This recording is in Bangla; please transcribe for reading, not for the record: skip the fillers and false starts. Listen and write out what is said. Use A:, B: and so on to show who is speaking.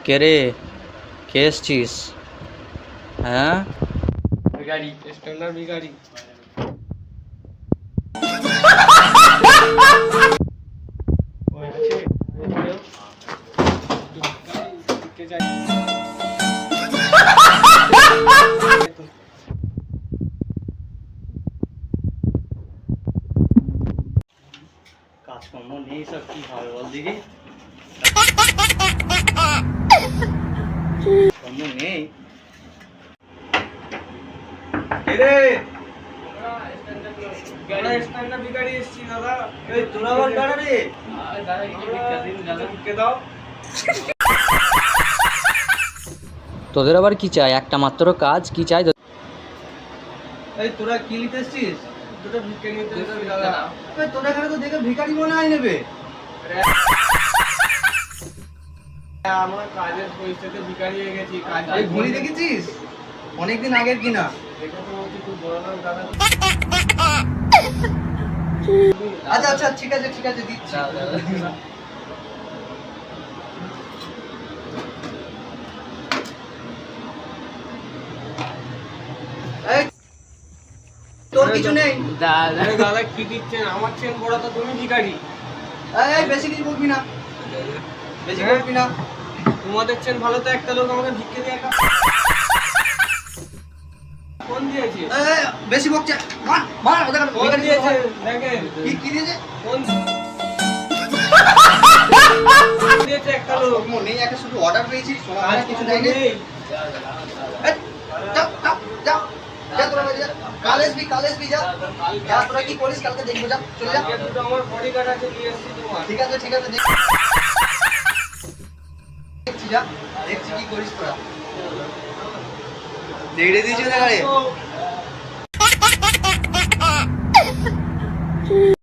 A: কে রে, কে এসছিস? হ্যাঁ,
B: ভিখারি, স্ট্যান্ডার্ড ভিখারি।
A: কাজকর্ম নেই, সব কি হবে বল দিকে। কর্ম নেই রে।
B: স্ট্যান্ডার্ড ভিখারি এসছি দাদা।
A: এই তোরা আবার কারা রে?
B: দাদা একটু ভিক্ষা দিন, দাদা ভিক্ষা দাও।
A: তোদের আবার কি চাই? একটা মাত্র কাজ, কি চাই?
C: এই তোরা কি নিতে এসছিস?
B: দুটো ভিক্ষা নিতে এসছি দাদা।
C: এই তোরা এখানে তো দেখে ভিখারি মনে হয় নেবে।
B: আমার কাজের পরিস্থিতিতে ভিখারি হয়ে গেছি। কাজ
C: এই ঘড়ি দেখেছিস? অনেকদিন আগের কিনা।
B: দেখে তো বলছি খুব বড় লোক দাদা।
C: আচ্ছা আচ্ছা ঠিক আছে দিচ্ছি। এই তোর কিছু নেই।
B: আরে দাদা কি দিচ্ছেন? আমার চেন বড় তো তুমি ভিখারি।
C: এই বেশি কিছু বলবি না, বেশি বলবি না।
B: তোমাদের চেন ভালো তো একটা লোক আমাকে ভিক্ষা দিয়ে একটা ফোন দিয়েছে।
C: এই বেশি বকছে। মার ওদের কাছে
B: ফোন
C: ভিখারি
B: দিয়েছে
C: দিয়েছে।
B: দেখেন।
C: কি দিয়েছে?
B: ফোন দিয়েছে একটা লোক।
C: নেই, একটা শুধু অর্ডার পেয়েছি, সোনা
B: কাজ
C: কিছু দেয়নি।
B: নেই।
C: এই, যাও যাও যাও যা তোরা বাড়ি যা। কাল আসবি যা। যা তোরা কি করিস কালকে দেখবো, যা চলে যা।
B: কালকে দুটো আমার বডিগার্ড আছে নিয়ে এসেছি তোমার।
C: ঠিক আছে দেখছি যা, দেখছি কি করিস তোরা। রেডে দিয়েছি ওদের গাড়ি।
B: তো